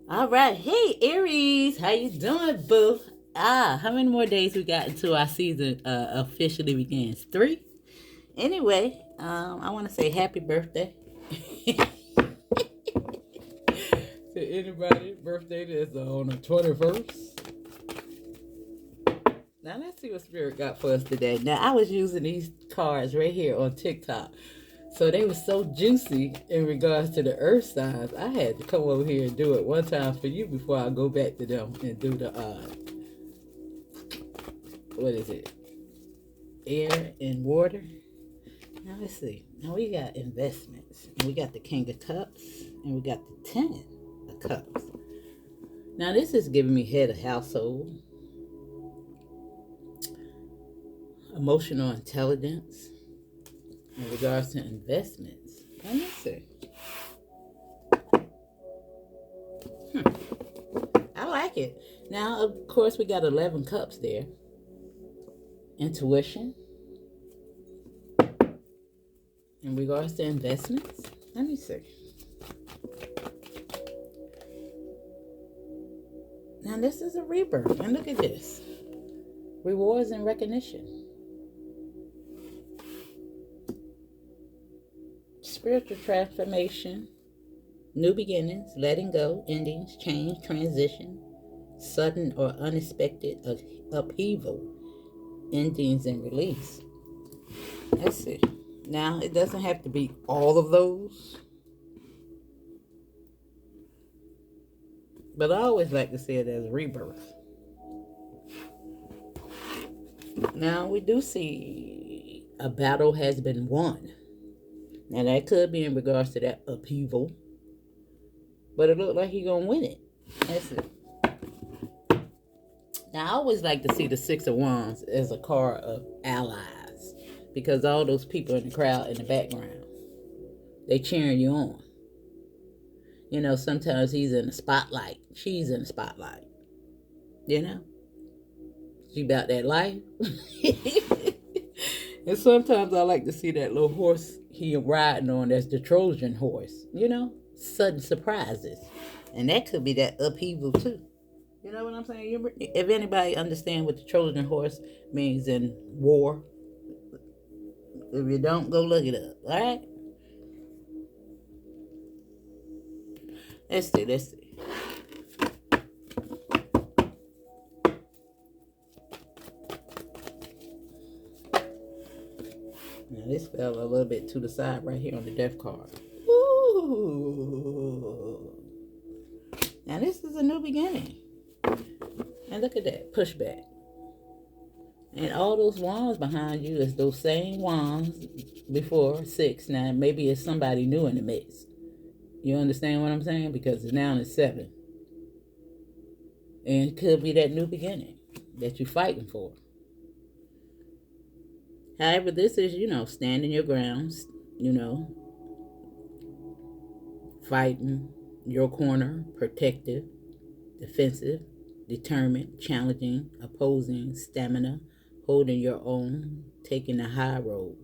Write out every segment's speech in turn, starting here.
All right. Hey, Aries. How you doing, boo? How many more days we got until our season officially begins? 3? Anyway, I want to say happy birthday to anybody birthday that's on the 21st. Now, let's see what Spirit got for us today. Now, I was using these cards right here on TikTok. So they were so juicy in regards to the earth signs. I had to come over here and do it one time for you before I go back to them and do the what is it? Air and water. Now let's see. Now we got investments. And we got the King of Cups and we got the 10 of Cups. Now this is giving me head of household, emotional intelligence in regards to investments. Let me see. I like it. Now, of course, we got 11 cups there. Intuition in regards to investments. Let me see. Now, this is a rebirth. And look at this. Rewards and recognition. Spiritual transformation. New beginnings, letting go, endings, change, transition, sudden or unexpected upheaval, endings and release. Let's see. Now, it doesn't have to be all of those, but I always like to see it as rebirth. Now, we do see a battle has been won. Now, that could be in regards to that upheaval, but it looked like he's going to win it. That's it. Now, I always like to see the Six of Wands as a card of allies, because all those people in the crowd in the background, they cheering you on. You know, sometimes he's in the spotlight. She's in the spotlight. You know? She about that life. And sometimes I like to see that little horse he riding on that's the Trojan horse. You know? Sudden surprises. And that could be that upheaval too. You know what I'm saying? If anybody understand what the Trojan horse means in war, if you don't, go look it up. All right? Let's see. Now this fell a little bit to the side right here on the death card. Ooh. Now this is a new beginning. And look at that, pushback. And all those wands behind you is those same wands before 6. Now maybe it's somebody new in the mix. You understand what I'm saying? Because it's now in 7. And it could be that new beginning that you're fighting for. However, this is, standing your grounds, fighting your corner, protective, defensive, determined, challenging, opposing, stamina, holding your own, taking the high road,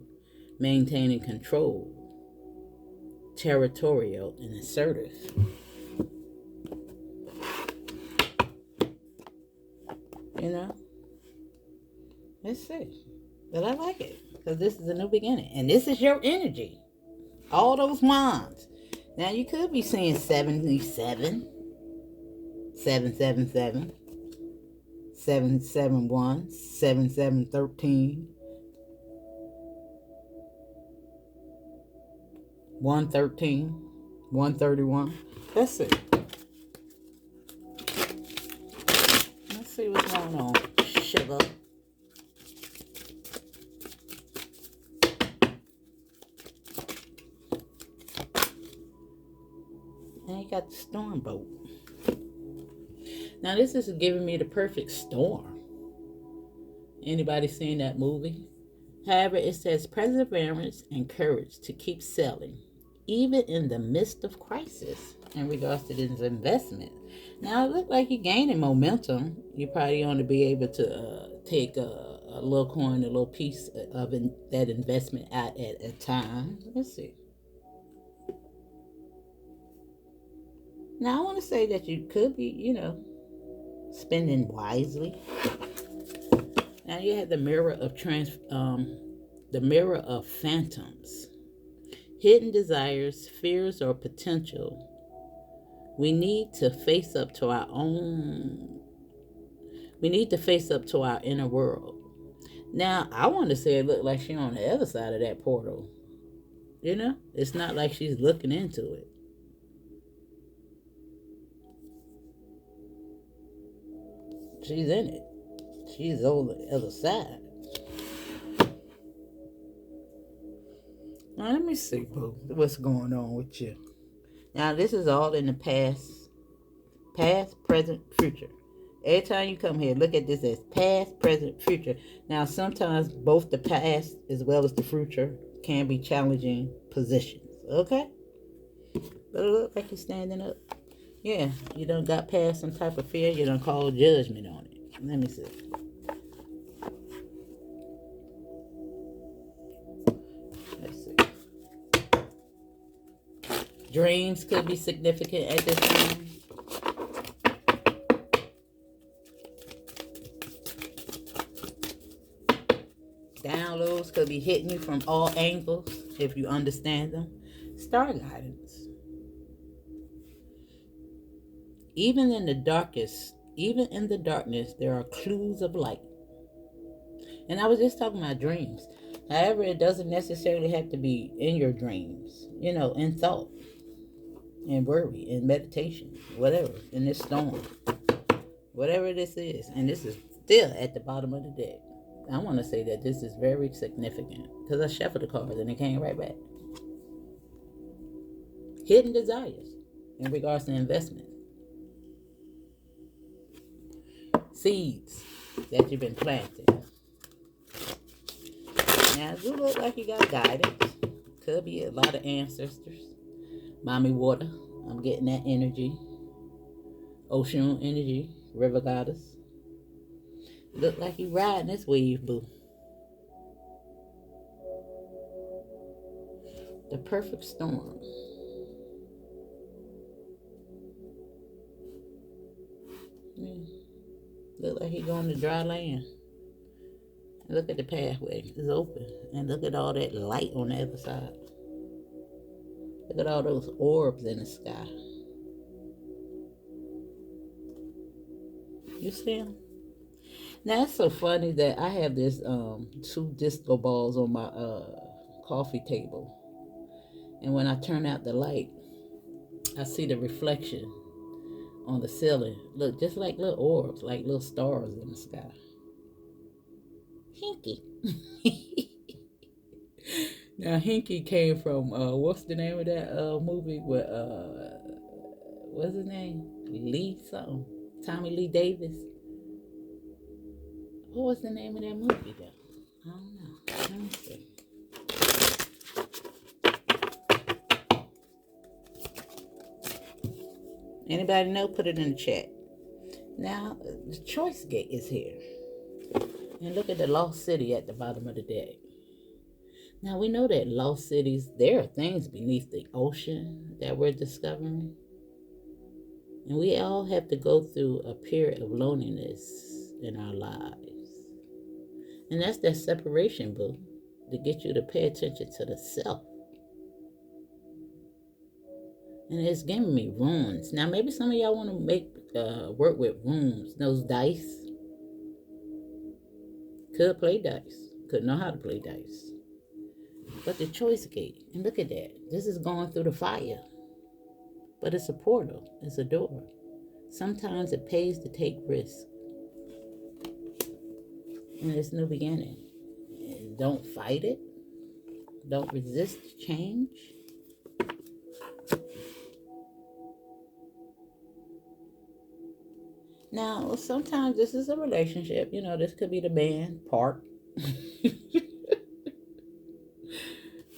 maintaining control, territorial, and assertive. Let's see. But I like it because this is a new beginning. And this is your energy. All those wands. Now you could be seeing 77, 777, 771, 7713, 113, 131. Let's see. Let's see what's going on. Sugar. And you got the storm boat. Now this is giving me the perfect storm. Anybody seen that movie? However, it says perseverance and courage to keep selling, even in the midst of crisis, in regards to this investment. Now it looks like you're gaining momentum. You're probably going to be able to take a little coin, a little piece of that investment at a time. Let's see. Now, I want to say that you could be, spending wisely. Now you have the mirror of phantoms, hidden desires, fears, or potential. We need to face up to our own. We need to face up to our inner world. Now, I want to say it looked like she's on the other side of that portal. It's not like she's looking into it. She's in it. She's on the other side. Now, let me see, boo, what's going on with you. Now, this is all in the past, present, future. Every time you come here, look at this as past, present, future. Now, sometimes both the past as well as the future can be challenging positions. Okay? But it look like you're standing up. Yeah, you done got past some type of fear. You done called judgment on it. Let me see. Let's see. Dreams could be significant at this time. Downloads could be hitting you from all angles if you understand them. Star guidance. Even in the darkness, there are clues of light. And I was just talking about dreams. However, it doesn't necessarily have to be in your dreams, in thought, in worry, in meditation, whatever, in this storm, whatever this is. And this is still at the bottom of the deck. I want to say that this is very significant because I shuffled the cards and it came right back. Hidden desires in regards to investment. Seeds that you've been planting. Now, it do look like you got guidance. Could be a lot of ancestors. Mommy water. I'm getting that energy. Ocean energy. River goddess. Look like you riding this wave, boo. The perfect storm. Yeah. Look like he going to dry land. Look at the pathway. It's open. And look at all that light on the other side. Look at all those orbs in the sky. You see them? Now, it's so funny that I have this 2 disco balls on my coffee table. And when I turn out the light, I see the reflection on the ceiling. Look, just like little orbs, like little stars in the sky. Hinky. Now, Hinky came from, what's the name of that movie with, what's his name? Lee something. Tommy Lee Davis. What was the name of that movie, though? I don't know. Let me see. Anybody know? Put it in the chat. Now, the choice gate is here. And look at the lost city at the bottom of the deck. Now, we know that lost cities, there are things beneath the ocean that we're discovering. And we all have to go through a period of loneliness in our lives. And that's that separation, boo, to get you to pay attention to the self. And it's giving me runes. Now, maybe some of y'all want to work with runes. Those dice. Could play dice. Could know how to play dice. But the choice gate, and look at that. This is going through the fire. But it's a portal. It's a door. Sometimes it pays to take risks. And it's new beginning. And don't fight it. Don't resist change. Now, sometimes this is a relationship. This could be the band part.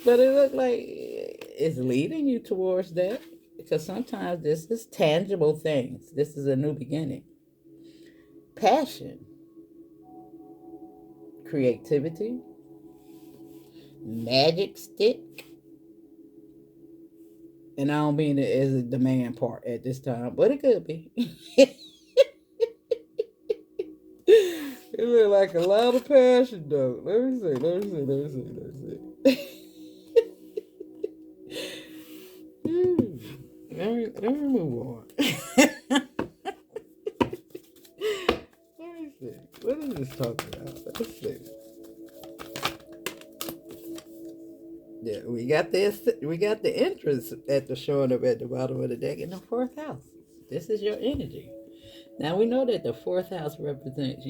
But it looks like it's leading you towards that. Because sometimes this is tangible things. This is a new beginning. Passion. Creativity. Magic stick. And I don't mean it as a demand part at this time, but it could be. It look like a lot of passion, though. Let me see. Let me see. Let me see. Let me see. Let me move on. Let me see. What is this talking about? Let's see. Yeah, we got this. We got the entrance at the showing up at the bottom of the deck in the fourth house. This is your energy. Now we know that the fourth house represents,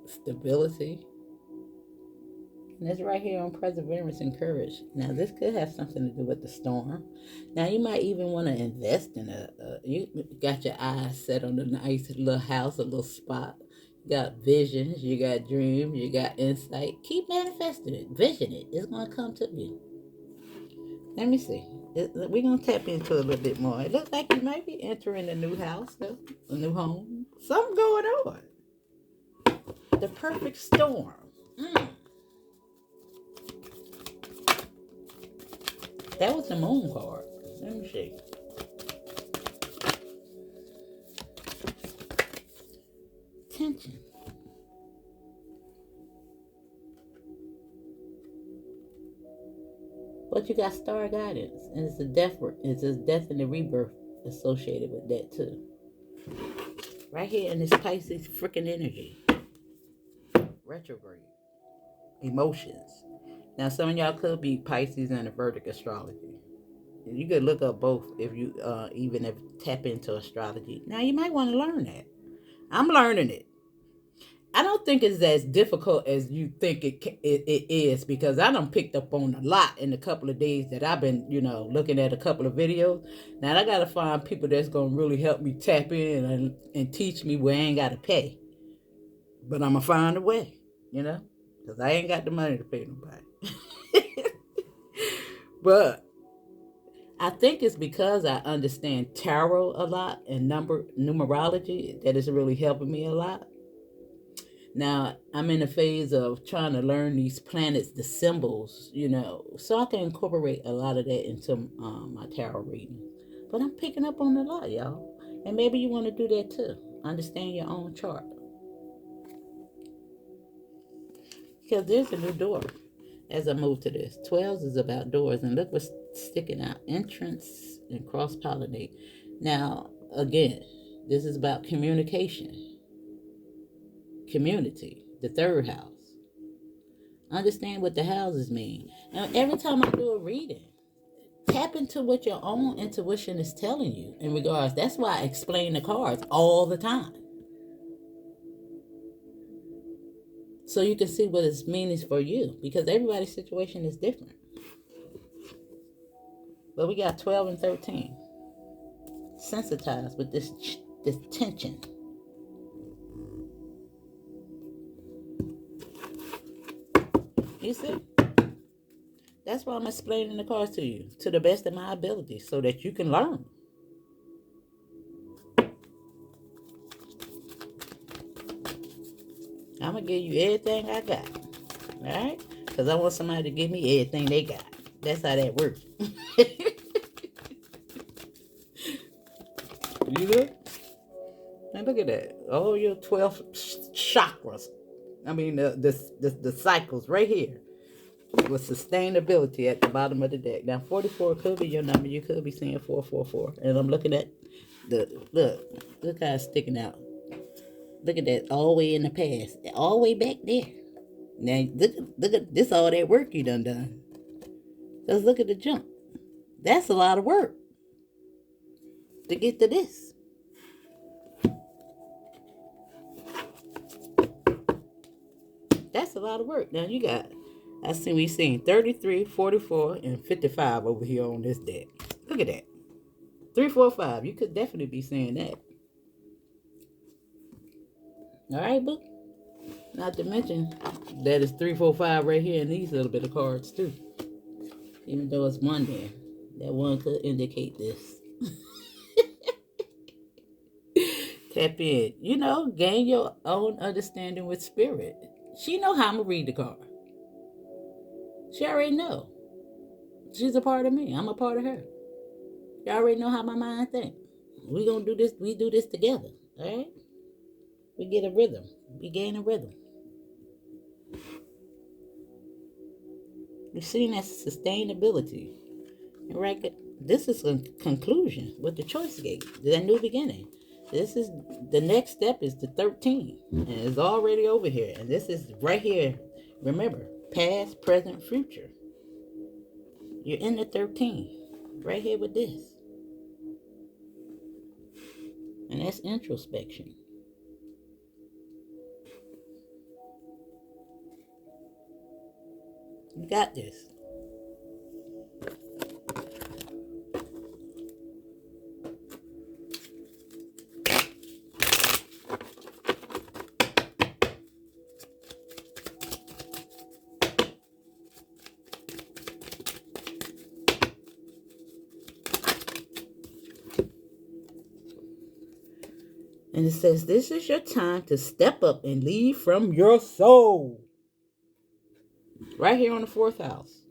stability. And it's right here on perseverance and courage. Now this could have something to do with the storm. Now you might even want to invest in you got your eyes set on a nice little house, a little spot. You got visions, you got dreams, you got insight. Keep manifesting it, vision it. It's gonna come to you. Let me see. We're gonna tap into a little bit more. It looks like you might be entering a new house, though, a new home. Something going on. The perfect storm. That was the moon card. Let me see. Tension. But you got star guidance, and it's a death. It's a death and the rebirth associated with that too. Right here in this Pisces freaking energy, retrograde, emotions. Now some of y'all could be Pisces and a Vedic astrology. You could look up both if you even if tap into astrology. Now you might want to learn that. I'm learning it. I don't think it's as difficult as you think it is, because I done picked up on a lot in a couple of days that I've been, looking at a couple of videos. Now I gotta find people that's gonna really help me tap in and teach me where I ain't gotta pay. But I'm gonna find a way, because I ain't got the money to pay nobody. But I think it's because I understand tarot a lot and numerology that is really helping me a lot. Now, I'm in a phase of trying to learn these planets, the symbols, so I can incorporate a lot of that into my tarot reading. But I'm picking up on a lot, y'all. And maybe you want to do that too. Understand your own chart. Because there's a new door as I move to this. 12s is about doors, and look what's sticking out. Entrance and cross-pollinate. Now, again, this is about communication. Community, the third house. Understand what the houses mean. Now, every time I do a reading, tap into what your own intuition is telling you in regards. That's why I explain the cards all the time. So you can see what its meanings for you, because everybody's situation is different. But we got 12 and 13. Sensitized with this tension. You see? That's why I'm explaining the cards to you to the best of my ability so that you can learn. I'm going to give you everything I got. All right? Because I want somebody to give me everything they got. That's how that works. You look? Now look at that. All your 12 chakras. I mean, the cycles right here. With sustainability at the bottom of the deck. Now, 44 could be your number. You could be seeing 444. And I'm looking at look how it's sticking out. Look at that, all the way in the past, all the way back there. Now, look at this, all that work you done. Just look at the jump. That's a lot of work to get to this. That's a lot of work. Now, you got, I see we seen 33, 44, and 55 over here on this deck. Look at that. 3, 4, 5. You could definitely be saying that. All right, boo. Not to mention that it's 3, 4, 5 right here in these little bit of cards too. Even though it's one there, that one could indicate this. Tap in. Gain your own understanding with spirit. She know how I'm gonna read the card. She already know. She's a part of me. I'm a part of her. You already know how my mind thinks. We gonna do this. We do this together. All right. We get a rhythm. We gain a rhythm. You're seeing that sustainability. Right. This is a conclusion with the choice gate. The new beginning. This is the next step is the 13. And it's already over here. And this is right here. Remember, past, present, future. You're in the 13. Right here with this. And that's introspection. You got this. And it says, this is your time to step up and lead from your soul. Right here on the 4th house.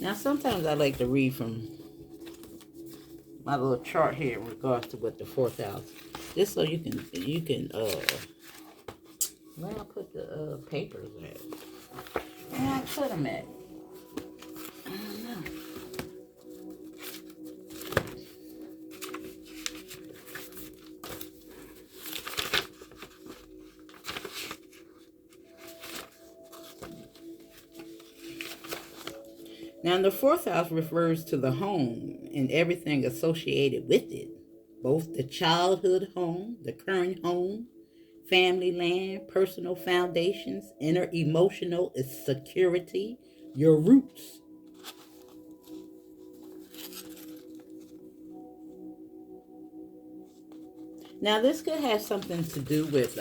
Now, sometimes I like to read from my little chart here in regards to what the 4th house. Just so you can, where I put the papers at? Where I put them at? I don't know. Now, the 4th house refers to the home and everything associated with it, both the childhood home, the current home, family land, personal foundations, inner emotional security, your roots. Now, this could have something to do with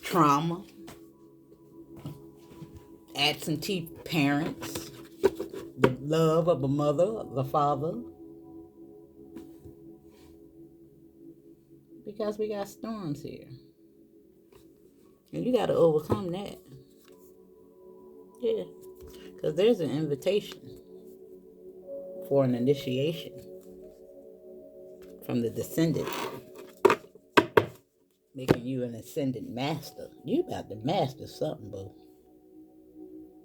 trauma, absentee parents, the love of a mother, the father. Because we got storms here. And you got to overcome that. Yeah. Because there's an invitation for an initiation from the descendant, making you an ascendant master. You about to master something, boo.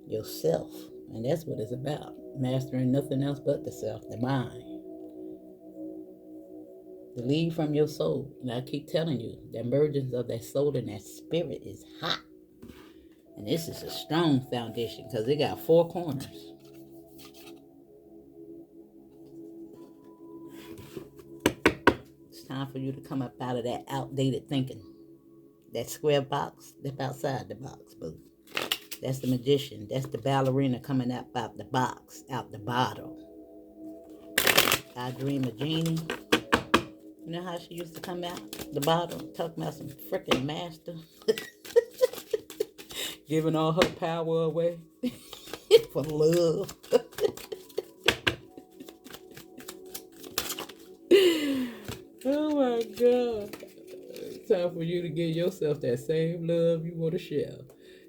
Yourself. And that's what it's about. Mastering nothing else but the self, the mind. The lead from your soul. And I keep telling you, the emergence of that soul and that spirit is hot. And this is a strong foundation because it got 4 corners. It's time for you to come up out of that outdated thinking. That square box, step outside the box, boo. That's the magician. That's the ballerina coming up out the box, out the bottle. I dream of Jeannie. You know how she used to come out the bottle, talking about some freaking master, giving all her power away for love. Oh my God. It's time for you to give yourself that same love you want to share.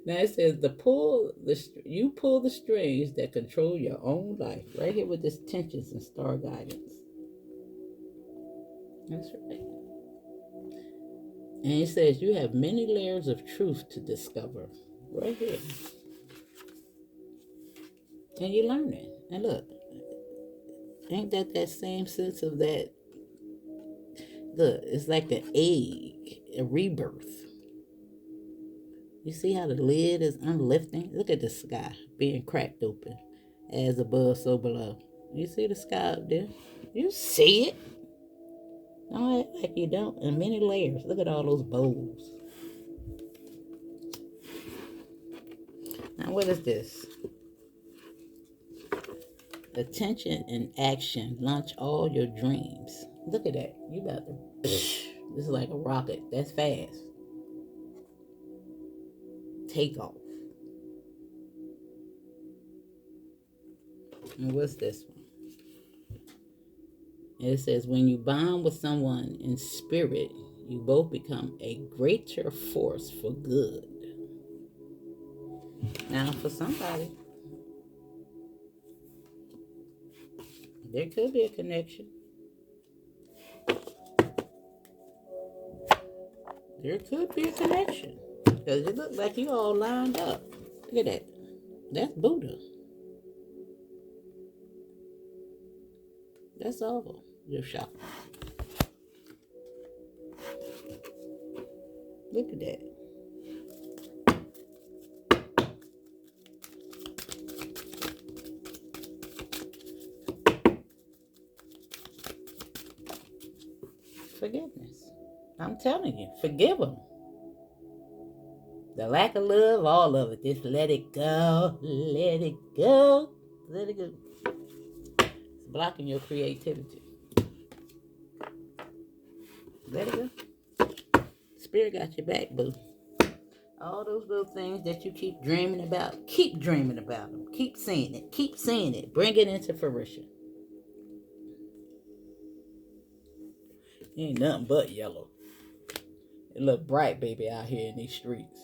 Now it says you pull the strings that control your own life. Right here with this tensions and star guidance. That's right. And it says you have many layers of truth to discover. Right here. And you're learning. And look, ain't that same sense of that? Look, it's like an egg, a rebirth. You see how the lid is unlifting? Look at the sky being cracked open. As above, so below. You see the sky up there? You see it. Don't act like you don't. In many layers. Look at all those bowls. Now, what is this? Attention and action. Launch all your dreams. Look at that. You about to... This is like a rocket. That's fast. Take off. And what's this one? And it says, when you bond with someone in spirit, You both become a greater force for good. Now, for somebody, there could be a connection. There could be a connection. Because it looks like you all lined up. Look at that. That's Buddha. That's all. Your shop. Look at that. Forgiveness. I'm telling you, forgive them. The lack of love, all of it. Just let it go. Let it go. Let it go. It's blocking your creativity. Let it go. Spirit got your back, boo. All those little things that you keep dreaming about, keep dreaming about them. Keep seeing it. Keep seeing it. Bring it into fruition. It ain't nothing but yellow. It look bright, baby, out here in these streets.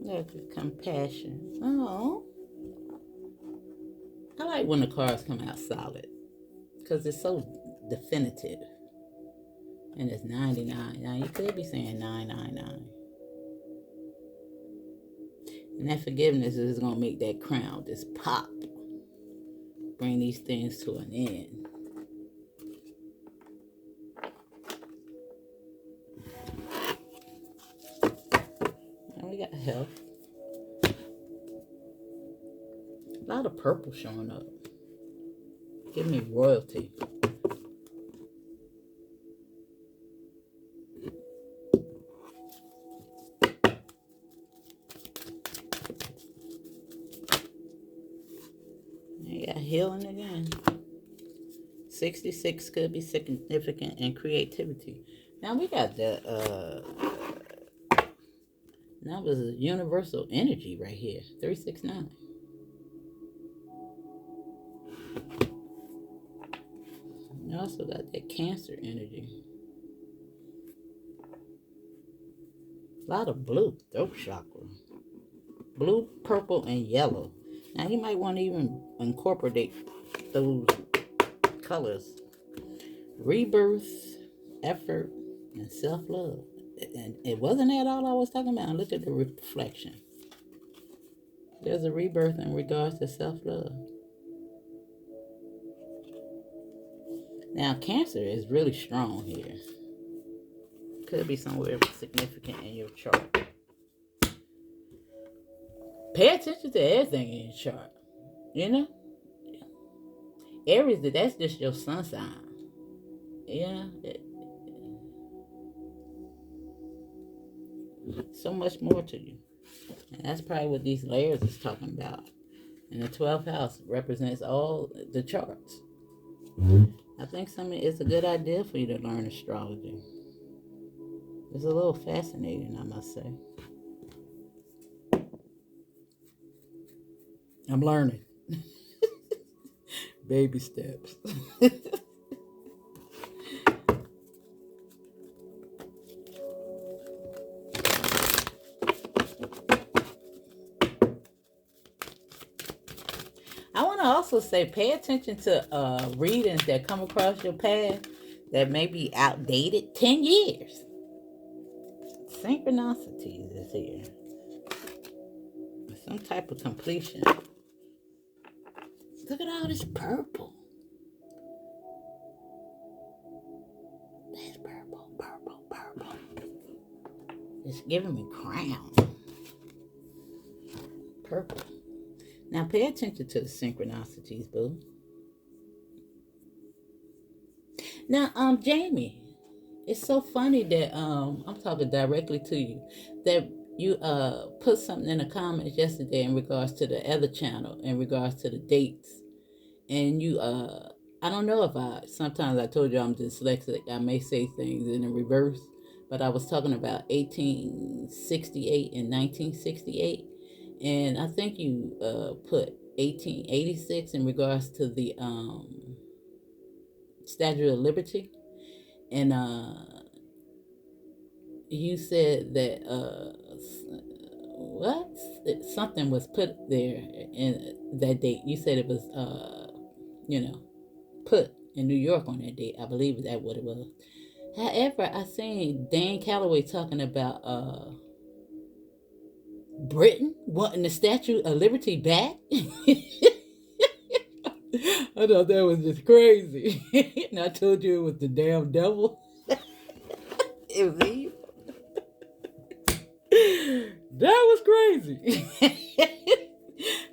Look at compassion. Oh. I like when the cards come out solid. Because it's so definitive. And it's 99. Now, you could be saying 999. And that forgiveness is going to make that crown just pop. Bring these things to an end. And we got health. A lot of purple showing up. Give me royalty. You got healing again. 66 could be significant in creativity. Now we got the numbers of universal energy right here. 369. You also got that Cancer energy. A lot of blue, throat chakra. Blue, purple, and yellow. Now you might want to even incorporate those colors. Rebirth, effort, and self-love. And it wasn't that all I was talking about. Look at the reflection. There's a rebirth in regards to self-love. Now, Cancer is really strong here. Could be somewhere significant in your chart. Pay attention to everything in your chart. You know? Aries, that's just your sun sign. You know? So much more to you. And that's probably what these layers is talking about. And the 12th house represents all the charts. I think it's a good idea for you to learn astrology. It's a little fascinating, I must say. I'm learning. Baby steps. I want to also say, pay attention to readings that come across your path that may be outdated 10 years. Synchronicities is here. Some type of completion. Look at all this purple. That's purple, purple, purple. It's giving me crown. Purple. Now pay attention to the synchronicities, boo. Now, Jamie, it's so funny that I'm talking directly to you, that you put something in the comments yesterday in regards to the other channel, in regards to the dates, and you I don't know if sometimes I told you I'm dyslexic. I may say things in the reverse, but I was talking about 1868 and 1968. And I think you put 1886 in regards to the Statue of Liberty. And you said that what something was put there in that date. You said it was you know put in New York on that date. I believe that what it was. However, I seen Dan Calloway talking about Britain wanting the Statue of Liberty back. I thought that was just crazy. And I told you it was the damn devil. It was evil. That was crazy.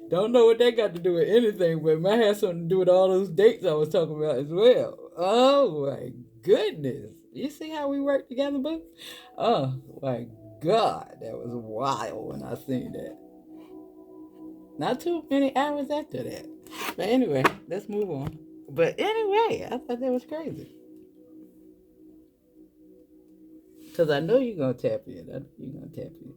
Don't know what that got to do with anything, but it might have something to do with all those dates I was talking about as well. Oh my goodness. You see how we work together, boo? Oh my God. That was wild when I seen that. Not too many hours after that. But anyway, let's move on. But anyway, I thought that was crazy. Because I know you're going to tap in. I know you're going to tap in.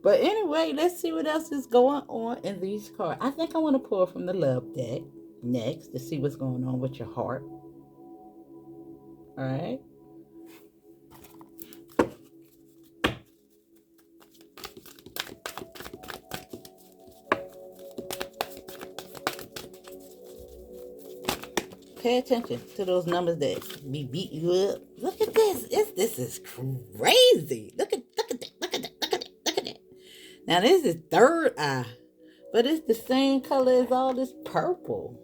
But anyway, let's see what else is going on in these cards. I think I want to pull from the love deck next to see what's going on with your heart. All right. Pay attention to those numbers that be beating you up. Look at this. This is crazy. Look at that. Now this is third eye, but it's the same color as all this purple.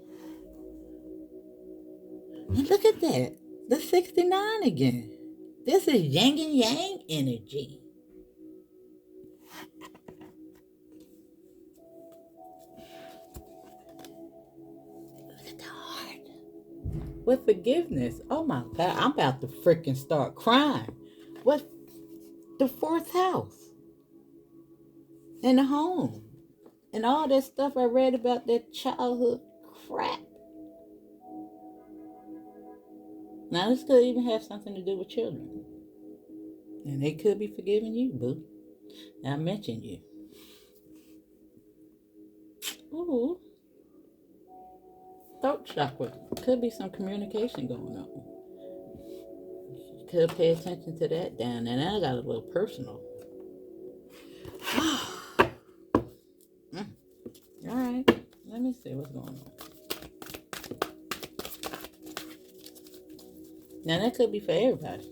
And look at that. The 69 again. This is yin and yang energy. Look at the heart. With forgiveness. Oh my God. I'm about to freaking start crying. What? The fourth house. And the home. And all that stuff I read about that childhood crap. Now this could even have something to do with children. And they could be forgiving you, boo. Now I mentioned you. Ooh. Throat chakra. Could be some communication going on. Could pay attention to that down there. Now I got a little personal. All right. Let me see what's going on. Now that could be for everybody.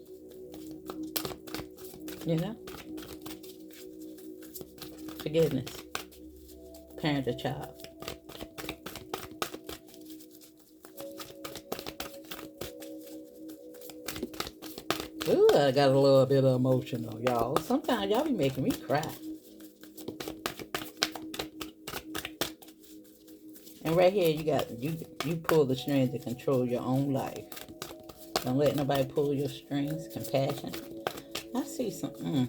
You know? Forgiveness. Parent or child. Ooh, I got a little bit emotional, y'all. Sometimes y'all be making me cry. And right here, you pull the strings to control your own life. Don't let nobody pull your strings. Compassion. I see something.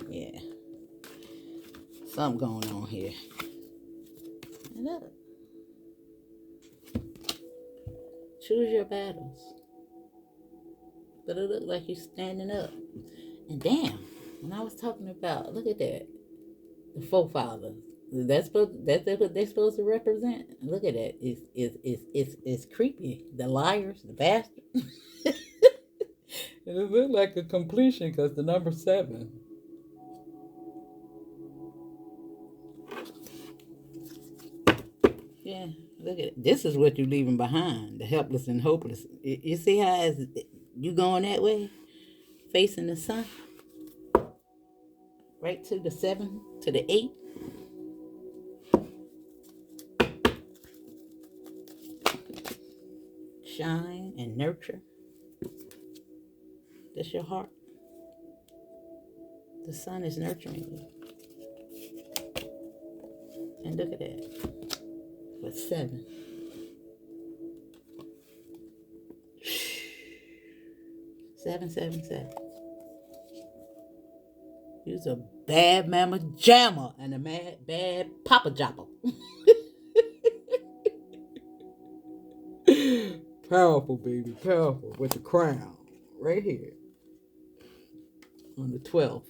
Yeah. Something going on here. And look. Choose your battles. But it looked like you're standing up. And damn, when I was talking about, look at that. The forefathers. That's what they're supposed to represent. Look at that. It's creepy. The liars, the bastards. And it looked like a completion because the number 7. Yeah, look at it. This is what you're leaving behind. The helpless and hopeless. You see how you going that way? Facing the sun. Right to the 7, to the 8. Shine and nurture. That's your heart. The sun is nurturing you. And look at that. With 7. Seven, 7, 7. You's a bad mama jammer and a bad papa jopper. Powerful, baby, powerful. With the crown. Right here. On the 12th.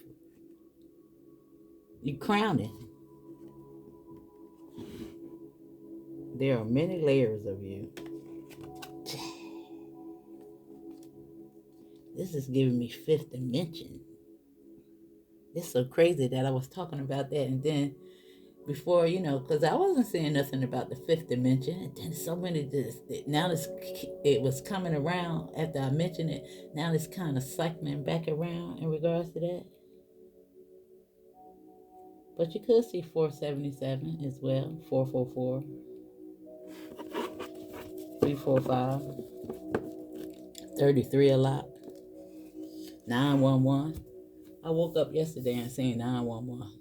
You crown it. There are many layers of you. This is giving me fifth dimension. It's so crazy that I was talking about that, and then before, because I wasn't saying nothing about the fifth dimension, and then so many now it was coming around after I mentioned it. Now it's kind of cycling back around in regards to that. But you could see 477 as well, 444, 345, 33 a lot, 911. I woke up yesterday and seen 911.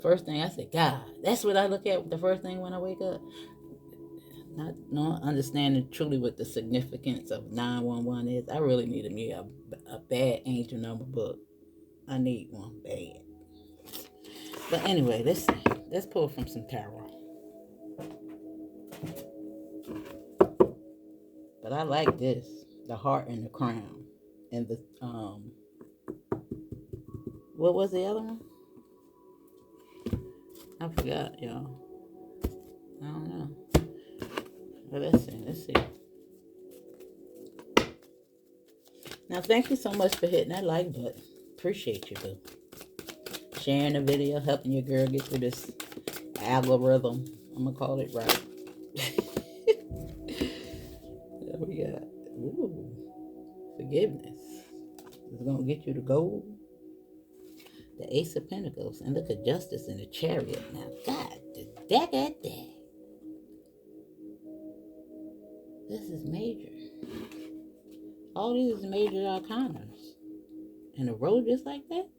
First thing I said, God, that's what I look at the first thing when I wake up. Not understanding truly what the significance of 911 is. I really need me a bad angel number book. I need one bad. But anyway, let's pull from some tarot. But I like this, the heart and the crown, and the what was the other one? I forgot, y'all. I don't know. But let's see. Now, thank you so much for hitting that like button. Appreciate you, boo. Sharing the video, helping your girl get through this algorithm. I'm going to call it right. There we got, forgiveness. It's going to get you the gold. The Ace of Pentacles. And look at Justice in the Chariot. Now, God, that. This is major. All these is major arcanas. And a road just like that?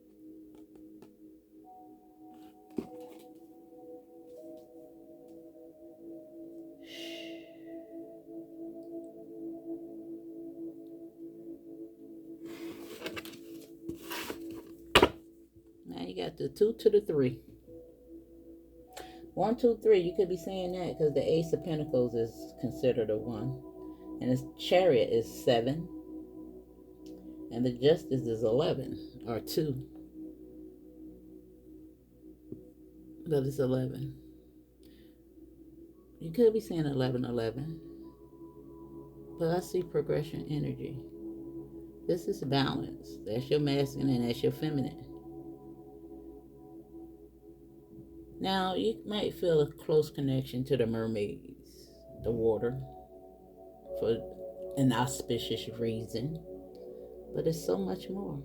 Now you got the 2 to the 3. 1, 2, 3. You could be saying that because the Ace of Pentacles is considered a 1. And his Chariot is 7. And the Justice is 11. Or 2. But it's 11. You could be saying 11, 11. But I see progression energy. This is balance. That's your masculine and that's your feminine. Now, you might feel a close connection to the mermaids, the water, for an auspicious reason. But it's so much more.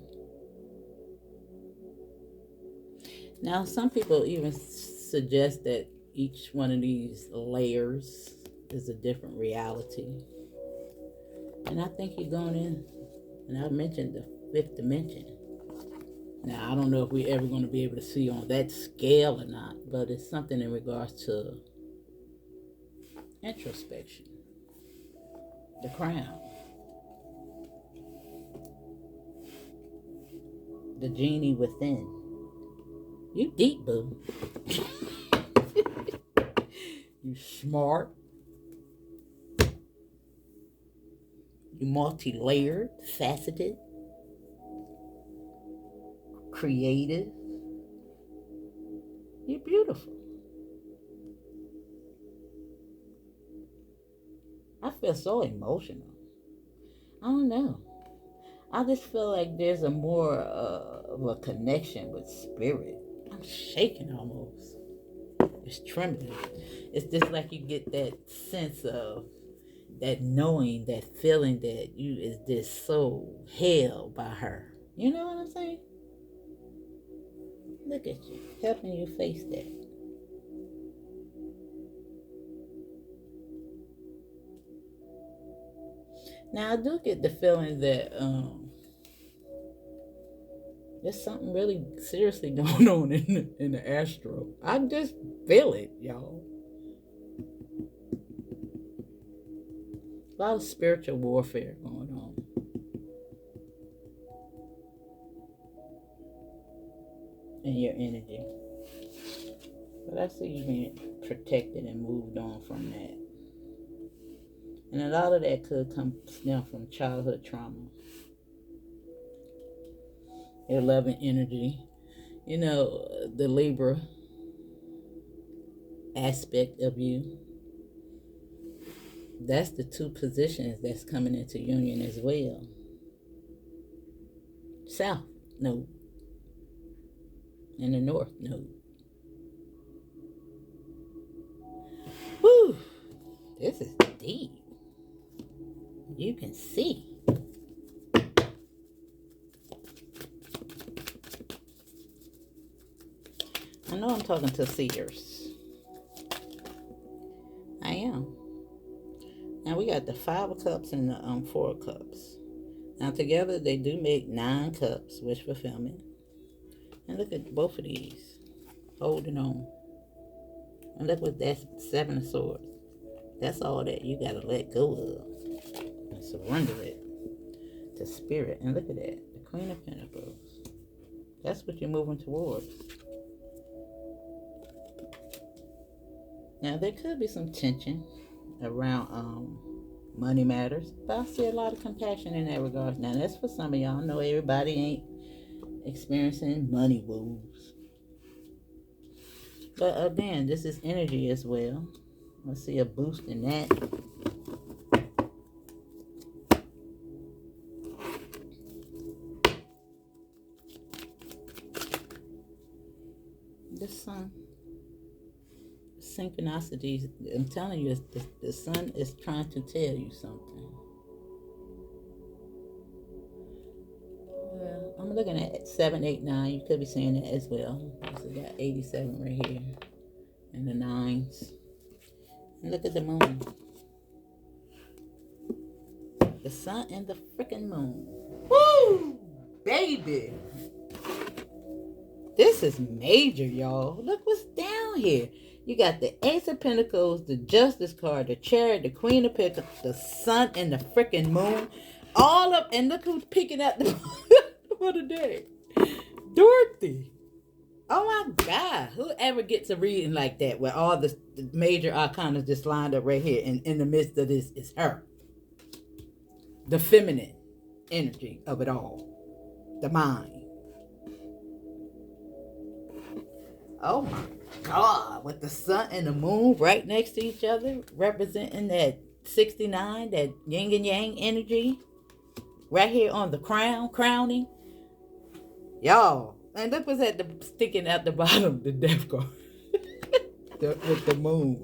Now, some people even suggest that each one of these layers is a different reality. And I think you're going in, and I mentioned the fifth dimension. Now, I don't know if we're ever going to be able to see on that scale or not, but it's something in regards to introspection. The crown. The genie within. You deep, boo. You smart. You multi-layered, faceted, creative. You're beautiful. I feel so emotional. I don't know. I just feel like there's a more of a connection with spirit. I'm shaking almost. It's trembling. It's just like you get that sense of that knowing, that feeling that you is just so held by her. You know what I'm saying? Look at you, helping you face that. Now I do get the feeling that there's something really seriously going on in the astro. I just feel it, y'all. A lot of spiritual warfare going on. In your energy. But I see you being protected and moved on from that. And a lot of that could come stem from childhood trauma. Your loving energy. You know, the Libra aspect of you. That's the two positions that's coming into union as well. South node and the north node. Whew, this is deep. You can see. I know I'm talking to seers. I am. Now we got the 5 of Cups and the 4 of Cups. Now together they do make 9 cups, wish fulfillment. And look at both of these. Holding on. And look what that's 7 of Swords. That's all that you gotta let go of. And surrender it to spirit. And look at that. The Queen of Pentacles. That's what you're moving towards. Now there could be some tension around money matters, but I see a lot of compassion in that regard. Now that's for some of y'all. I know everybody ain't experiencing money woes, but again, this is energy as well. I see a boost in that. The sun. Synchronicities. I'm telling you, the sun is trying to tell you something. Well, I'm looking at 7, 8, 9. You could be seeing that as well. So we got 87 right here. And the 9s. And look at the moon. The sun and the freaking moon. Woo! Baby! This is major, y'all. Look what's down here. You got the Ace of Pentacles, the Justice card, the Chariot, the Queen of Pentacles, the Sun, and the freaking Moon. All up, and look who's picking up the for the day. Dorothy. Oh my God. Whoever gets a reading like that where all the major arcana just lined up right here, and in the midst of this is her. The feminine energy of it all. The mind. Oh my God, with the sun and the moon right next to each other, representing that 69, that yin and yang energy, right here on the crowning. Y'all, and look what's sticking at the bottom, the death card, with the moon.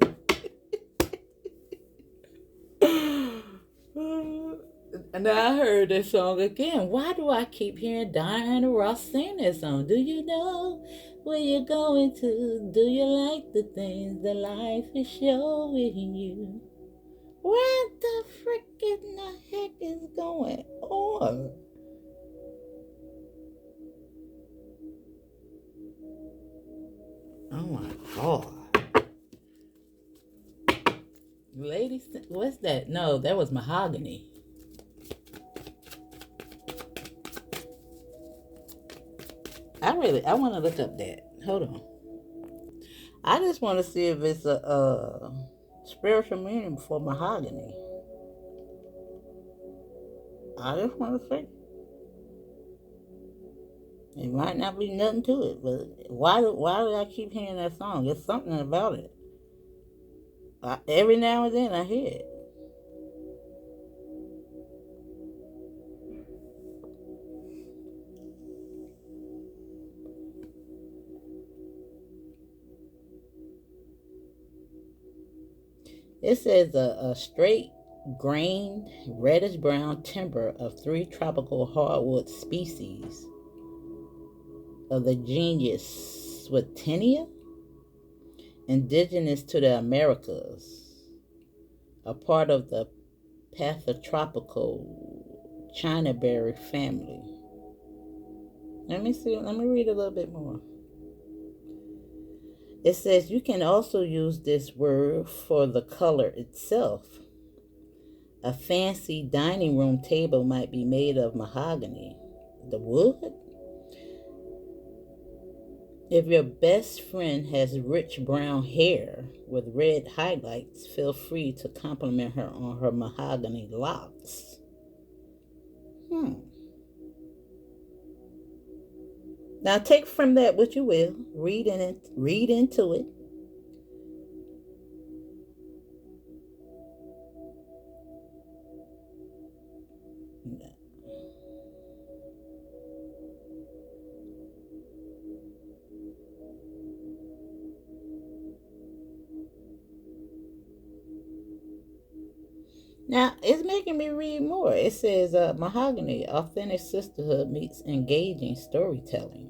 And I heard this song again. Why do I keep hearing Diana Ross sing that song? Do you know where you're going to? Do you like the things that life is showing you? What the freaking heck is going on? Oh my God. Ladies, what's that? No, that was mahogany. I want to look up that. Hold on. I just want to see if it's a spiritual meaning for mahogany. I just want to see. It might not be nothing to it, but why do I keep hearing that song? There's something about it. Every now and then I hear it. It says a straight grained reddish brown timber of 3 tropical hardwood species of the genus Swatenia, indigenous to the Americas, a part of the Pathotropical Chinaberry family. Let me read a little bit more. It says you can also use this word for the color itself. A fancy dining room table might be made of mahogany. The wood? If your best friend has rich brown hair with red highlights, feel free to compliment her on her mahogany locks. Hmm. Now take from that what you will. Read in it. Read into it. Now it's making me read more. It says mahogany, authentic sisterhood meets engaging storytelling.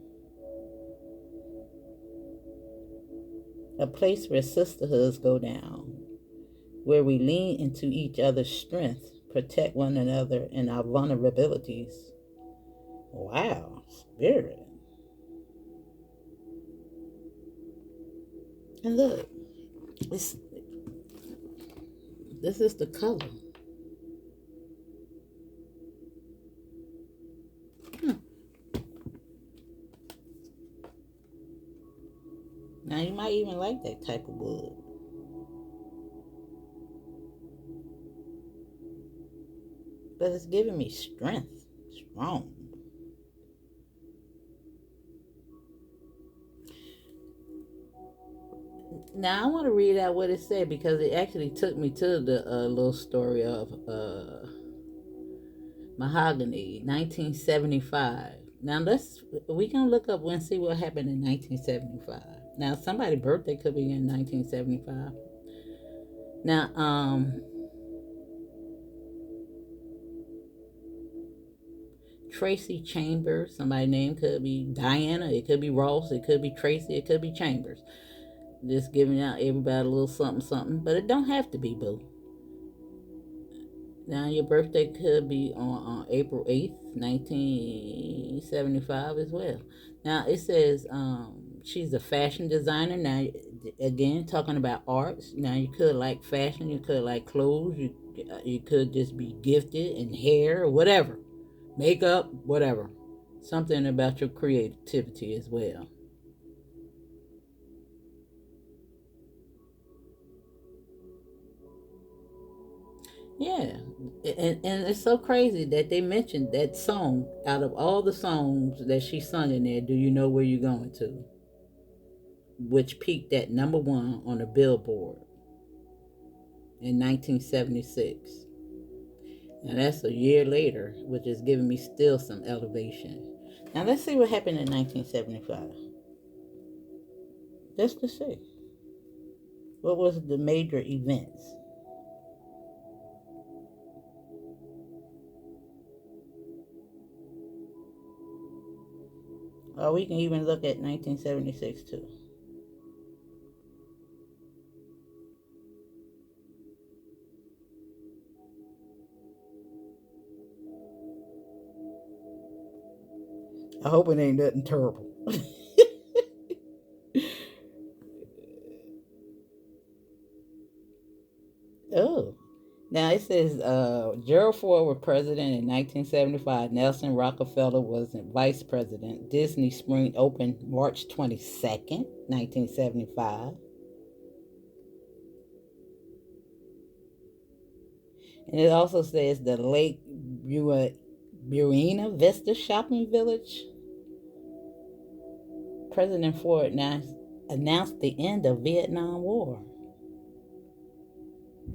A place where sisterhoods go down, where we lean into each other's strength, protect one another and our vulnerabilities. Wow, spirit. And look, this this is the color. Hmm. Now you might even like that type of wood. But it's giving me strength. Strong. Now I want to read out what it said because it actually took me to the little story of mahogany, 1975. Now we can look up and see what happened in 1975. Now somebody's birthday could be in 1975. Now Tracy Chambers, somebody's name could be Diana, it could be Ross, it could be Tracy, it could be Chambers. Just giving out everybody a little something something, but it don't have to be, boo. Now your birthday could be on April 8th, 1975 as well. Now it says she's a fashion designer. Now again talking about arts. Now you could like fashion, you could like clothes, you could just be gifted in hair or whatever, makeup, whatever. Something about your creativity as well. Yeah, and it's so crazy that they mentioned that song out of all the songs that she sung in there. Do you know where you're going to? Which peaked at number one on the Billboard in 1976. And that's a year later, which is giving me still some elevation. Now let's see what happened in 1975. Just to see what was the major events. Or we can even look at 1976 too. I hope it ain't nothing terrible. Oh. Now it says Gerald Ford was president in 1975. Nelson Rockefeller was vice president. Disney Spring opened March 22nd, 1975. And it also says the Lake Buena Vista Shopping Village. President Ford announced the end of Vietnam War.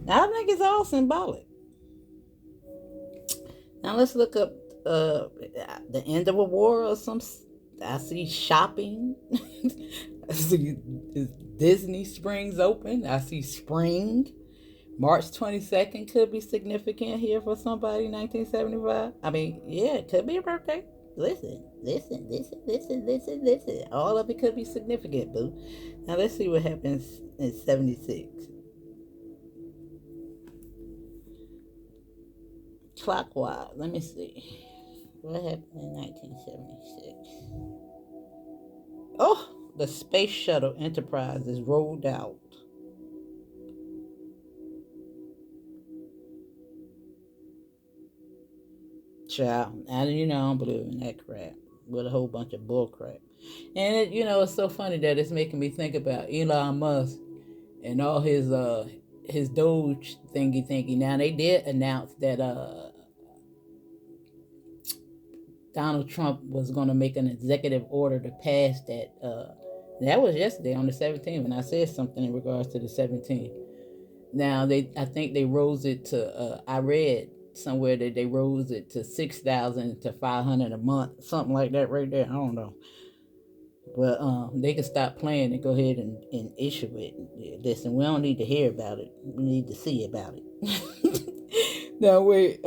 Now, I think it's all symbolic. Now let's look up the end of a war or some. I see shopping. I see Disney Springs open. I see spring. March 22nd could be significant here for somebody. 1975. I mean, yeah, it could be a birthday. Listen, listen, listen, listen, listen, listen. All of it could be significant, boo. Now let's see what happens in 76. Clockwise. Let me see. What happened in 1976? Oh, the Space Shuttle Enterprise is rolled out. Child, now you know I don't believe in that crap. with a whole bunch of bull crap. And it's so funny that it's making me think about Elon Musk and all his Doge thingy. Now they did announce that Donald Trump was going to make an executive order to pass that. That was yesterday on the 17th, and I said something in regards to the 17th. Now I think they rose it to. I read somewhere that they rose it to 6,000 to 500 a month, something like that, right there. I don't know, but they can stop playing and go ahead and issue it. Listen, we don't need to hear about it. We need to see about it. Now wait.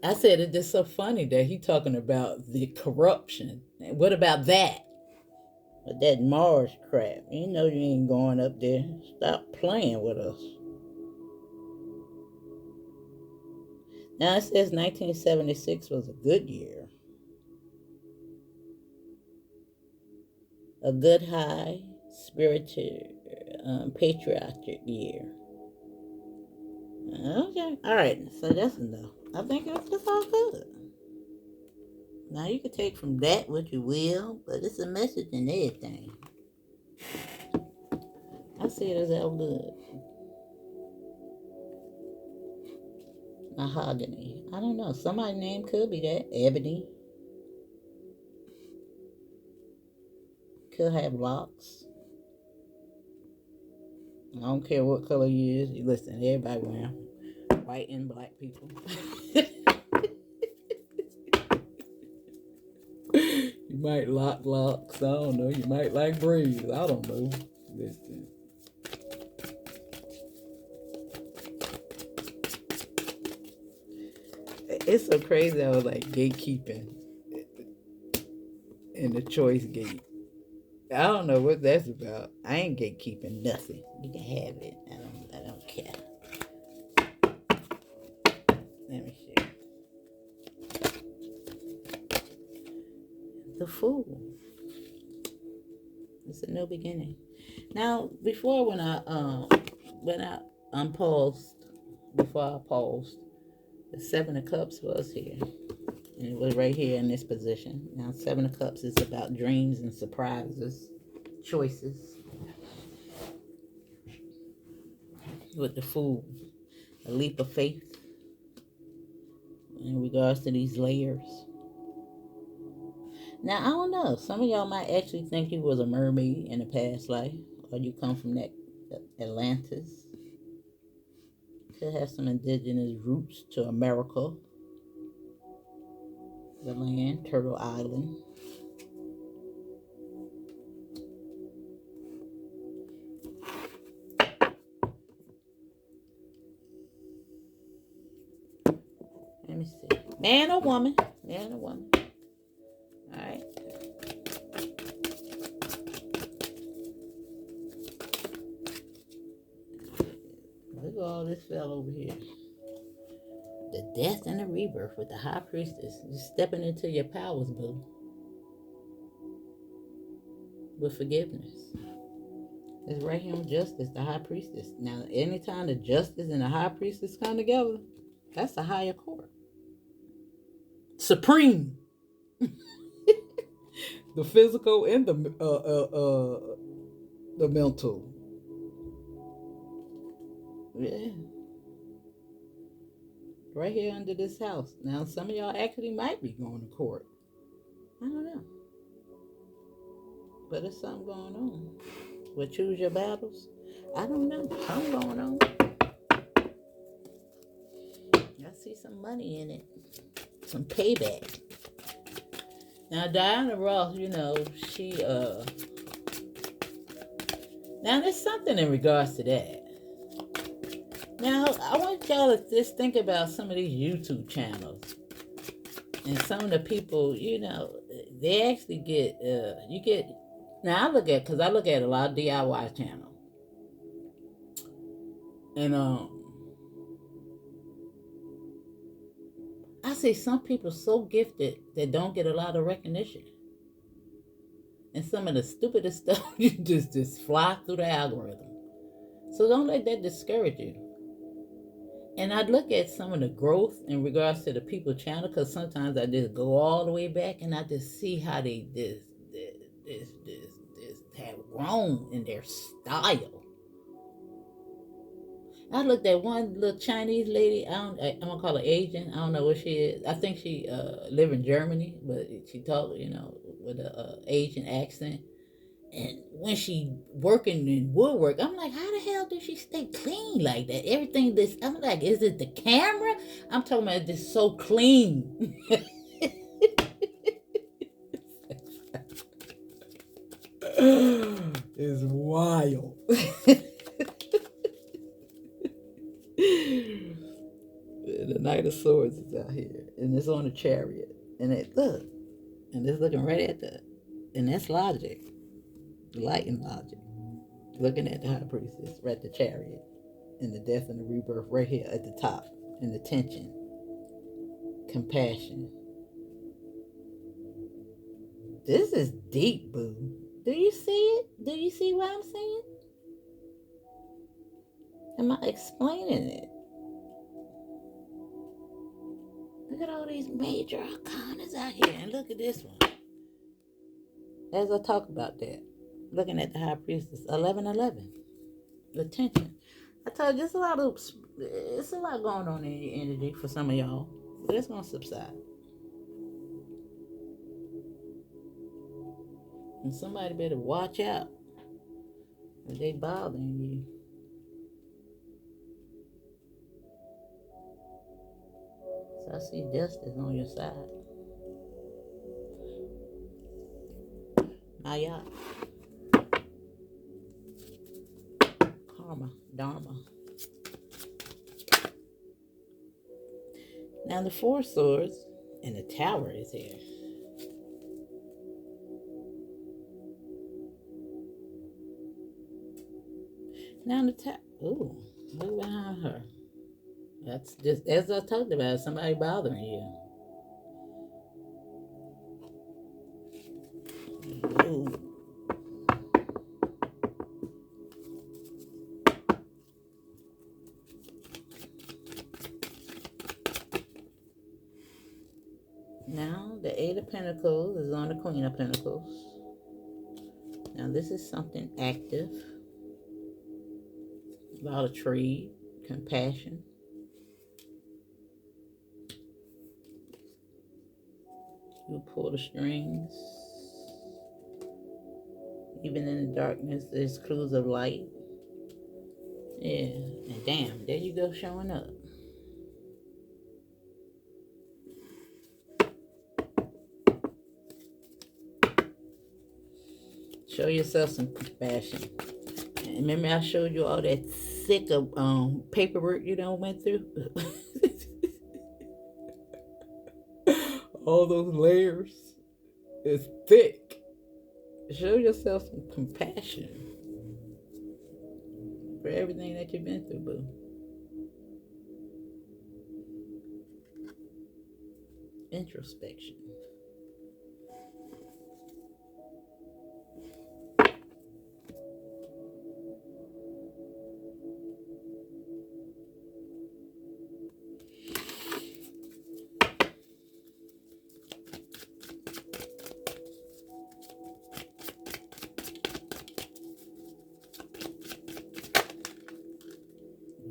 I said it's just so funny that he talking about the corruption. What about that? But that Mars crap, you know you ain't going up there. Stop playing with us. Now it says 1976 was a good year. A good, high, spirited, patriotic year. Okay, all right, so that's enough. I think it's all good. Now you can take from that what you will, but it's a message in everything. I see it as all good. Mahogany. I don't know. Somebody's name could be that. Ebony. Could have locks. I don't care what color you is. You listen, everybody wearing white and black people. You might lock locks. I don't know. You might like braids. I don't know. Listen. It's so crazy. I was like gatekeeping in the choice gate. I don't know what that's about. I ain't gatekeeping nothing. You can have it. I don't care. Let me see. The Fool. It's a new beginning. Now, before when I unpaused, before I paused, the Seven of Cups was here. And it was right here in this position. Now, Seven of Cups is about dreams and surprises, choices. With the Fool, a leap of faith in regards to these layers. Now, I don't know. Some of y'all might actually think you was a mermaid in a past life, or you come from that Atlantis. Could have some indigenous roots to America, the land, Turtle Island. Let me see. Man or woman? Man or woman? All right. Look at all this fell over here. The death and the rebirth with the high priestess. You're stepping into your powers, boo. With forgiveness. It's right here on justice, the high priestess. Now, anytime the justice and the high priestess come together, that's a higher court. Supreme. The physical and the mental. Yeah. Right here under this house. Now, some of y'all actually might be going to court. I don't know. But there's something going on. Well, choose your battles. I don't know. Something going on. I see some money in it. Some payback. Now, Diana Ross, she, now there's something in regards to that. Now, I want y'all to just think about some of these YouTube channels. And some of the people, they actually get, now I look at a lot of DIY channels. And, I see some people so gifted that don't get a lot of recognition. And some of the stupidest stuff, you just fly through the algorithm. So don't let that discourage you. And I look at some of the growth in regards to the people channel, because sometimes I just go all the way back and I just see how they this have grown in their style. I looked at one little Chinese lady. I'm gonna call her Asian. I don't know what she is. I think she live in Germany, but she talk, with a Asian accent. And when she working in woodwork, I'm like, how the hell does she stay clean like that? Everything this, I'm like, is it the camera? I'm talking about this so clean. It's wild. The Knight of Swords is out here, and it's on a chariot, and it's looking right at and that's logic, light and logic. Looking at the high priestess, right at the chariot, and the death and the rebirth right here at the top, and the tension, compassion. This is deep, boo. Do you see it? Do you see what I'm saying? Am I explaining it? Look at all these major arcanas out here, and look at this one. As I talk about that, looking at the high priestess, 1111, the tension. I told you, it's a lot going on in your energy for some of y'all, but it's gonna subside. And somebody better watch out if they bothering you. So I see justice on your side. Maya. Karma. Dharma. Now the Four Swords and the Tower is here. Now the Tower. Ooh, look behind her. That's just, as I talked about, somebody bothering you. Ooh. Now the Eight of Pentacles is on the Queen of Pentacles. Now this is something active. About a tree, compassion. You pull the strings. Even in the darkness, there's clues of light. Yeah, and damn, there you go showing up. Show yourself some compassion. And remember I showed you all that sick of paperwork you done went through? All those layers. It's thick. Show yourself some compassion for everything that you've been through, boo. Introspection.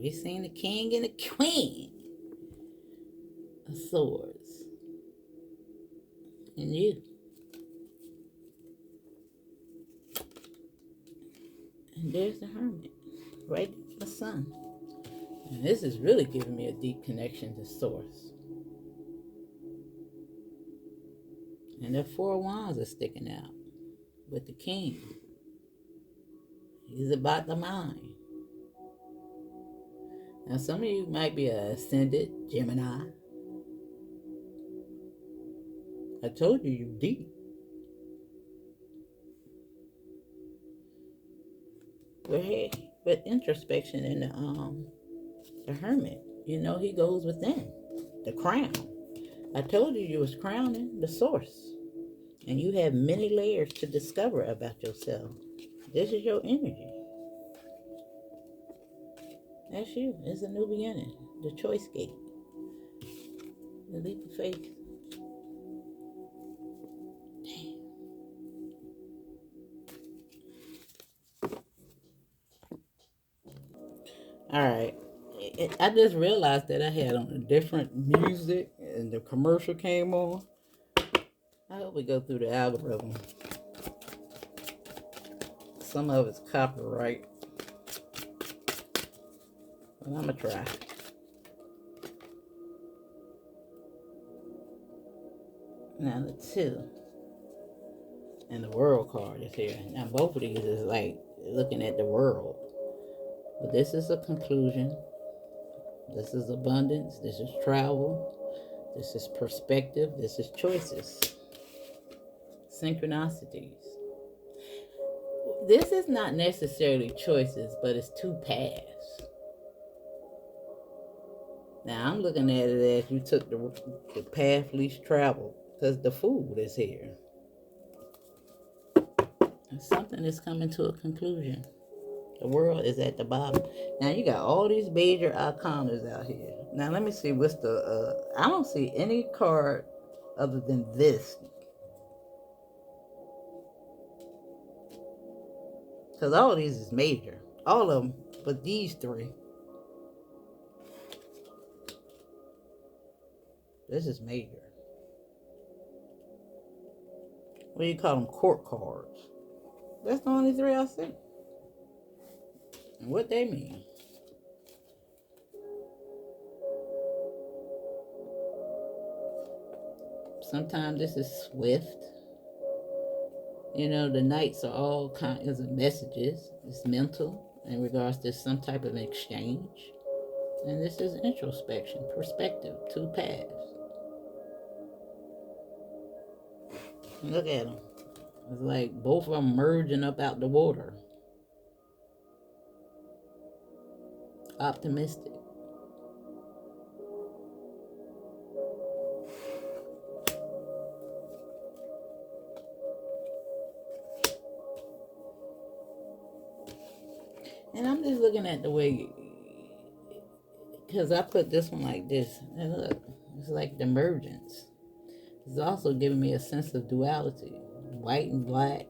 We seen the king and the queen of swords. And you. And there's the hermit. Right there for the sun. And this is really giving me a deep connection to source. And the four wands are sticking out with the king. He's about the mind. Now, some of you might be an ascended Gemini. I told you, you deep. With introspection in the hermit, he goes within the crown. I told you you was crowning the source, and you have many layers to discover about yourself. This is your energy. That's you. It's a new beginning. The choice gate. The leap of faith. All right. I just realized that I had on a different music and the commercial came on. I hope we go through the algorithm. Some of it's copyright, but I'm gonna try. Now the 2 and the world card is here. Now both of these is like looking at the world. But this is a conclusion. This is abundance. This is travel. This is perspective. This is choices. Synchronicities. This is not necessarily choices, but it's 2 paths. Now I'm looking at it as you took the path least traveled because the food is here. And something is coming to a conclusion. The world is at the bottom. Now you got all these major arcanas out here. Now let me see what's the I don't see any card other than this. Because all of these is major. All of them, but these 3. This is major. What do you call them? Court cards. That's the only 3 I see. And what they mean. Sometimes this is swift. You know, the knights are all kinds of messages. It's mental in regards to some type of exchange. And this is introspection, perspective, 2 paths. Look at them. It's like both of them merging up out the water. Optimistic. And I'm just looking at the way, because I put this one like this. And look, it's like the emergence. It's also giving me a sense of duality. White and black.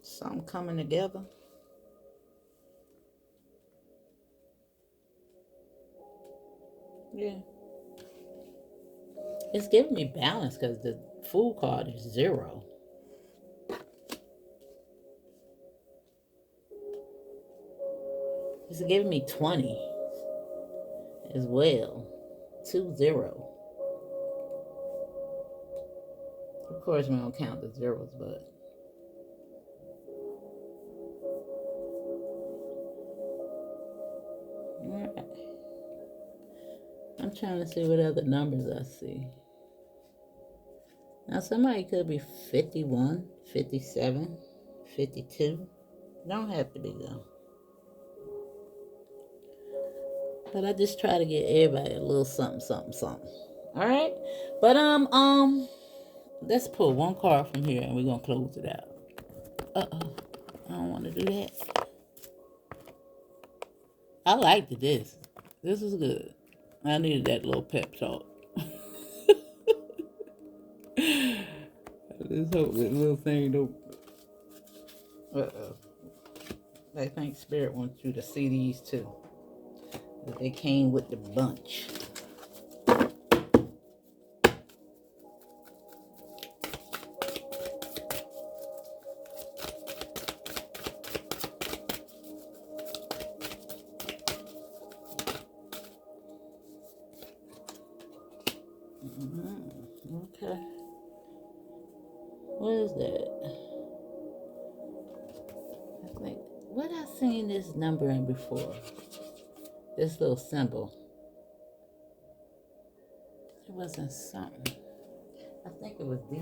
Something coming together. Yeah. It's giving me balance because the Fool card is 0. It's giving me 20 as well. 2-0. Of course, we don't count the zeros, but all right. I'm trying to see what other numbers I see. Now, somebody could be 51, 57, 52. Don't have to be, though. But I just try to get everybody a little something, something, something. All right? But, let's pull one card from here and we're going to close it out. Uh-oh. I don't want to do that. I liked this. This was good. I needed that little pep talk. Let's hope that little thing don't. Uh-oh. I think Spirit wants you to see these too. But they came with the bunch. Okay. What is that? I think, what I seen this number in before? This little symbol. It wasn't something. I think it was these.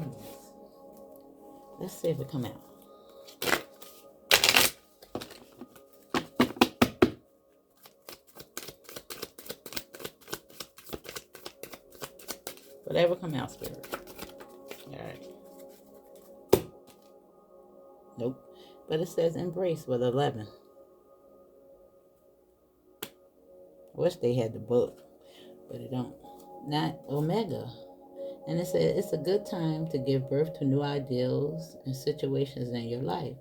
Let's see if it come out. Whatever come out, Spirit. All right. Nope. But it says embrace with 11. I wish they had the book, but it don't. Not Omega. And it says it's a good time to give birth to new ideals and situations in your life.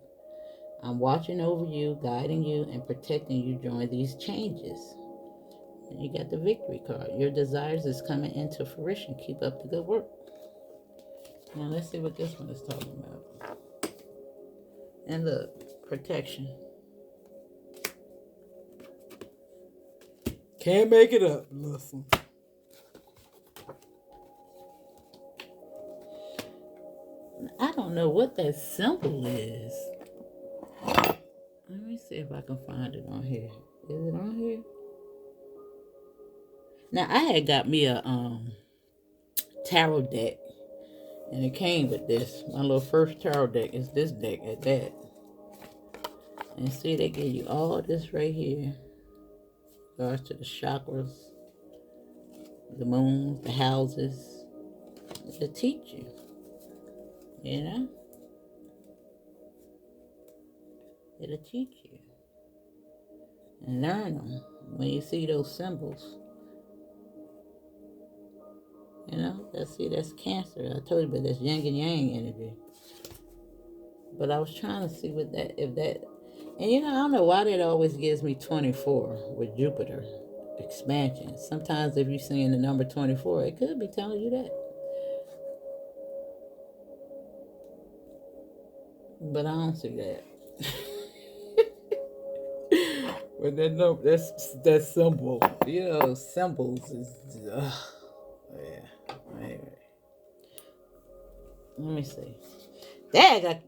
I'm watching over you, guiding you, and protecting you during these changes. And you got the victory card. Your desires is coming into fruition. Keep up the good work. Now let's see what this one is talking about. And look, protection. Can't make it up. Listen. I don't know what that symbol is. Let me see if I can find it on here. Is it on here? Now I had got me a tarot deck, and it came with this. My little first tarot deck is this deck at that. And see, they give you all this right here. Regards to the chakras, the moon, the houses. To teach you. You know? It'll teach you. And learn them when you see those symbols. You know, that's Cancer. I told you about this yin and yang energy. But I was trying to see what that, if that, and you know, I don't know why that always gives me 24 with Jupiter expansion. Sometimes if you're seeing the number 24, it could be telling you that. But I don't see that. But that symbol, you know, symbols is, yeah. Anyway, let me see.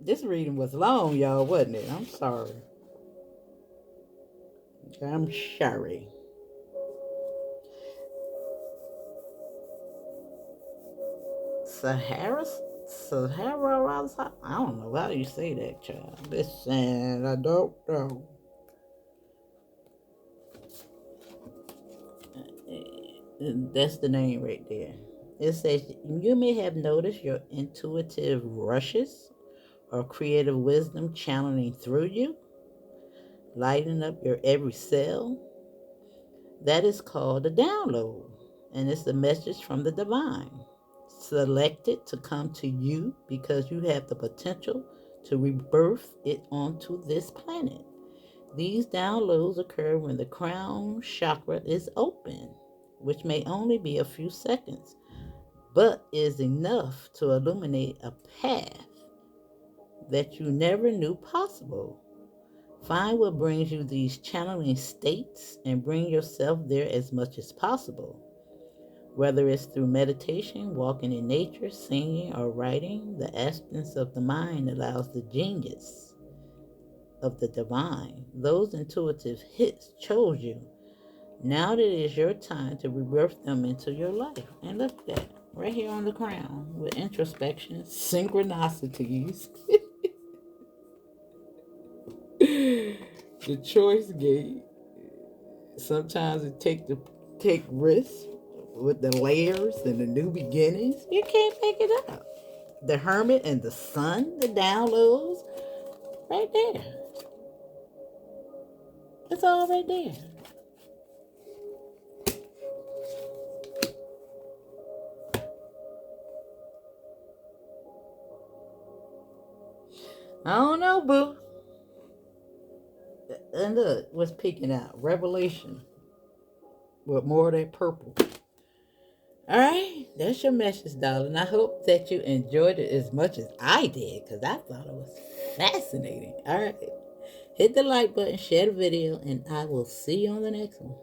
This reading was long, y'all, wasn't it? I'm sorry. I'm sorry. Sahara, I don't know. How do you say that, child? Listen, I don't know. That's the name right there. It says, you may have noticed your intuitive rushes or creative wisdom channeling through you, lighting up your every cell. That is called a download, and it's a message from the divine, selected to come to you because you have the potential to rebirth it onto this planet. These downloads occur when the crown chakra is open, which may only be a few seconds, but is enough to illuminate a path that you never knew possible. Find what brings you these channeling states and bring yourself there as much as possible. Whether it's through meditation, walking in nature, singing, or writing, the essence of the mind allows the genius of the divine. Those intuitive hits chose you. Now that it is your time to rebirth them into your life. And look at that, right here on the crown, with introspection, synchronicities. The choice gate. Sometimes it take risks with the layers and the new beginnings. You can't make it up. The Hermit and the Sun, the downloads, right there. It's all right there. I don't know, boo. And look, what's peeking out? Revelation. With more of that purple. Alright, that's your message, darling. I hope that you enjoyed it as much as I did, because I thought it was fascinating. Alright, hit the like button, share the video, and I will see you on the next one.